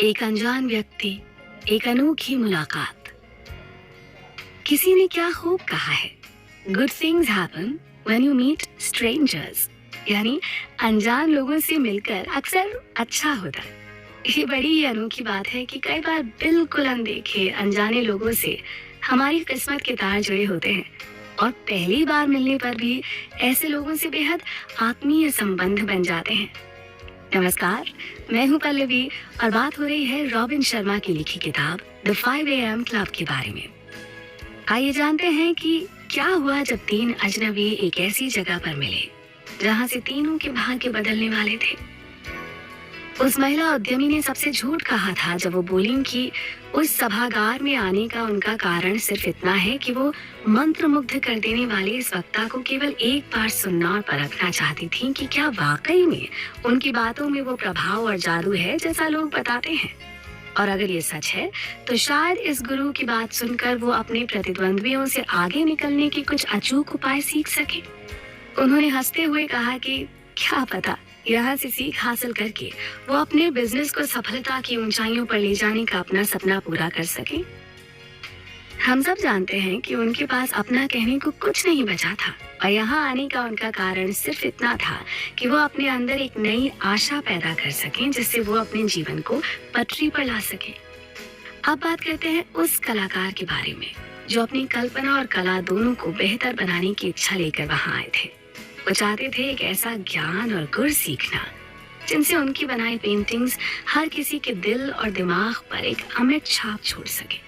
एक अनजान व्यक्ति, एक अनोखी मुलाकात। किसी ने क्या खूब कहा है, good things happen when you meet strangers. यानी अनजान लोगों से मिलकर अक्सर अच्छा होता है। ये बड़ी ही अनोखी बात है कि कई बार बिल्कुल अनदेखे अनजाने लोगों से हमारी किस्मत के तार जुड़े होते हैं और पहली बार मिलने पर भी ऐसे लोगों से बेहद आत्मीय संबंध बन जाते हैं। नमस्कार, मैं हूं पल्लवी और बात हो रही है रॉबिन शर्मा की लिखी किताब द 5 AM क्लब के बारे में। आइए जानते हैं कि क्या हुआ जब तीन अजनबी एक ऐसी जगह पर मिले जहां से तीनों के भाग्य बदलने वाले थे। उस महिला उद्यमी ने सबसे झूठ कहा था जब वो बोली कि उस सभागार में आने का उनका कारण सिर्फ इतना है कि वो मंत्रमुग्ध कर देने वाले इस वक्ता को केवल एक बार सुनना और परखना चाहती थी कि क्या वाकई में उनकी बातों में वो प्रभाव और जादू है जैसा लोग बताते हैं। और अगर ये सच है तो शायद इस गुरु की बात सुनकर वो अपने प्रतिद्वंद्वियों से आगे निकलने के कुछ अचूक उपाय सीख सके। उन्होंने हंसते हुए कहा कि क्या पता यहाँ से सीख हासिल करके वो अपने बिजनेस को सफलता की ऊंचाइयों पर ले जाने का अपना सपना पूरा कर सके। हम सब जानते हैं कि उनके पास अपना कहने को कुछ नहीं बचा था और यहाँ आने का उनका कारण सिर्फ इतना था कि वो अपने अंदर एक नई आशा पैदा कर सकें जिससे वो अपने जीवन को पटरी पर ला सके। अब बात करते हैं उस कलाकार के बारे में जो अपनी कल्पना और कला दोनों को बेहतर बनाने की इच्छा लेकर वहां आए थे। वो चाहते थे एक ऐसा ज्ञान और गुर सीखना जिनसे उनकी बनाई पेंटिंग्स हर किसी के दिल और दिमाग पर एक अमिट छाप छोड़ सके।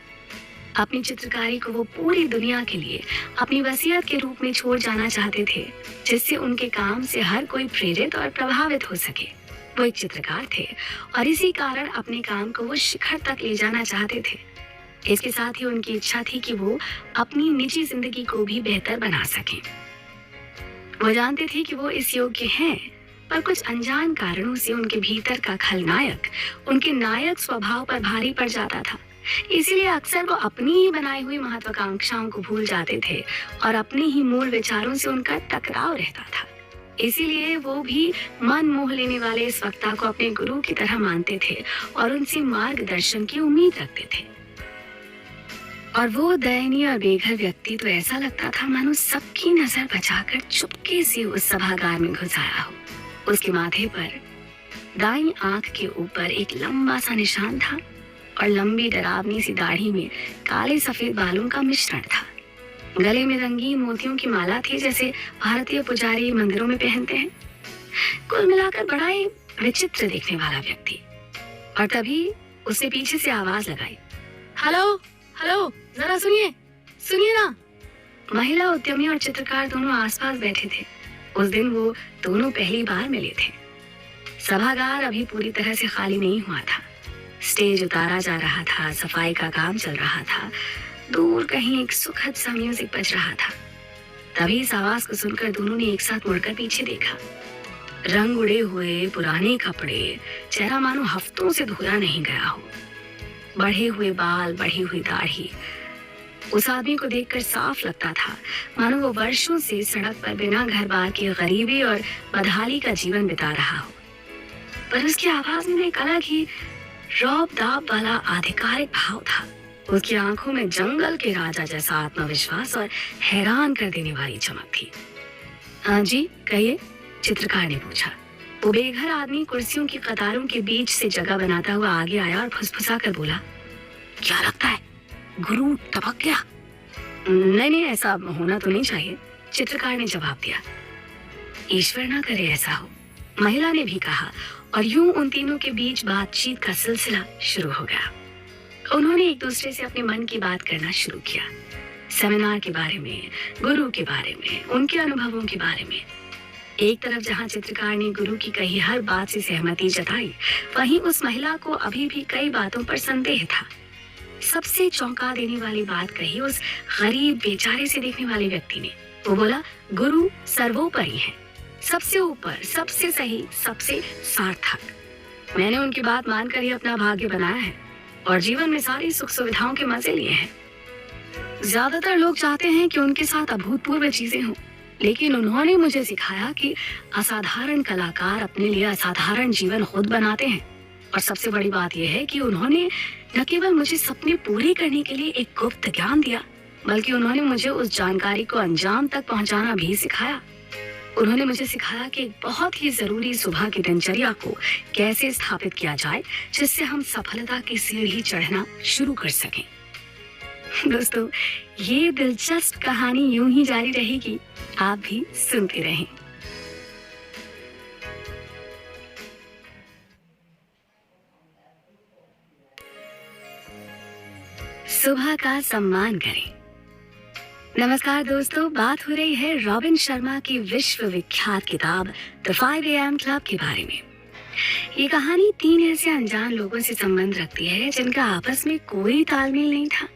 अपनी चित्रकारी को वो पूरी दुनिया के लिए अपनी वसीयत के रूप में छोड़ जाना चाहते थे जिससे उनके काम से हर कोई प्रेरित और प्रभावित हो सके। वो एक चित्रकार थे और इसी कारण अपने काम को वो शिखर तक ले जाना चाहते थे। इसके साथ ही उनकी इच्छा थी कि वो अपनी निजी जिंदगी को भी बेहतर बना सकें। वो जानते थे कि वो इस योग्य हैं, पर कुछ अनजान कारणों से उनके भीतर का खलनायक उनके नायक स्वभाव पर भारी पड़ जाता था। इसीलिए अक्सर वो अपनी ही बनाई हुई महत्वाकांक्षाओं को भूल जाते थे और अपने ही मूल विचारों से उनका टकराव रहता था। इसीलिए वो भी मन मोह लेने वाले इस वक्ता को अपने गुरु की तरह मानते थे और उनसे मार्गदर्शन की उम्मीद रखते थे। और वो दयनीय और बेघर व्यक्ति तो ऐसा लगता था मानो सबकी नजर बचाकर चुपके से उस सभागार में घुस आया हो। उसके माथे पर दाईं आंख के ऊपर एक लंबा सा निशान था और लंबी डरावनी सी दाढ़ी में काले सफेद बालों का मिश्रण था। गले में रंगीन मोतियों की माला थी जैसे भारतीय पुजारी मंदिरों में पहनते हैं। कुल मिलाकर बड़ा ही विचित्र दिखने वाला व्यक्ति। और तभी उसने पीछे से आवाज लगाई, हेलो हेलो, जरा सुनिए सुनिए ना। महिला उद्यमी और चित्रकार दोनों आसपास बैठे थे। उस दिन वो दोनों पहली बार मिले थे। सभागार अभी पूरी तरह से खाली नहीं हुआ था। स्टेज उतारा जा रहा था, सफाई का काम चल रहा था। दूर कहीं एक सुखद सा म्यूजिक बज रहा था। तभी इस आवाज को सुनकर दोनों ने एक साथ मुड़कर पीछे देखा। रंग उड़े हुए पुराने कपड़े, चेहरा मानो हफ्तों से धोया नहीं गया हो, बढ़े हुए बाल, बढ़ी हुई दाढ़ी। उस आदमी को देखकर साफ लगता था मानो वो वर्षों से सड़क पर बिना घर बार के गरीबी और बदहाली का जीवन बिता रहा हो। पर उसकी आवाज में एक अलग ही रौब दाब वाला आधिकारिक भाव था। उसकी आंखों में जंगल के राजा जैसा आत्मविश्वास और हैरान कर देने वाली चमक थी। हाँ जी कहिए, चित्रकार ने पूछा। वो बेघर आदमी कुर्सियों की कतारों के बीच से जगह बनाता हुआ आगे आया और फुसफुसा कर बोला, क्या लगता है गुरु टपक गया? नहीं, ऐसा होना तो नहीं चाहिए, चित्रकार ने जवाब दिया। ईश्वर ना करे ऐसा हो, महिला ने भी कहा। और यूं उन तीनों के बीच बातचीत का सिलसिला शुरू हो गया। उन्होंने एक दूसरे से अपने मन की बात करना शुरू किया, सेमिनार के बारे में, गुरु के बारे में, उनके अनुभवों के बारे में। एक तरफ जहां चित्रकार ने गुरु की कही हर बात से सहमति जताई, वहीं उस महिला को अभी भी कई बातों पर संदेह था। सबसे चौंका देने वाली बात कही उस गरीब बेचारे से देखने वाले व्यक्ति ने। वो बोला, गुरु सर्वोपरि है, सबसे ऊपर, सबसे सही, सबसे सार्थक। मैंने उनकी बात मानकर ही अपना भाग्य बनाया है और जीवन में सारी सुख सुविधाओं के मजे लिए हैं। ज्यादातर लोग चाहते हैं कि उनके साथ अभूतपूर्व चीजें हों, लेकिन उन्होंने मुझे सिखाया कि असाधारण कलाकार अपने लिए असाधारण जीवन खुद बनाते हैं और सबसे बड़ी बात यह है कि उन्होंने न केवल मुझे सपने पूरे करने के लिए एक गुप्त ज्ञान दिया, बल्कि उन्होंने मुझे उस जानकारी को अंजाम तक पहुंचाना भी सिखाया। उन्होंने मुझे सिखाया कि एक बहुत ही जरूरी सुबह की दिनचर्या को कैसे स्थापित किया जाए, जिससे हम सफलता की सीढ़ी चढ़ना शुरू कर सकें। दोस्तों, ये दिलचस्प कहानी यूं ही जारी रहेगी, आप भी सुनते रहें। सुबह का सम्मान करें। नमस्कार दोस्तों, बात हो रही है रॉबिन शर्मा की विश्व विख्यात किताब द 5 AM क्लब के बारे में। ये कहानी 3 ऐसे अनजान लोगों से संबंध रखती है जिनका आपस में कोई तालमेल नहीं था,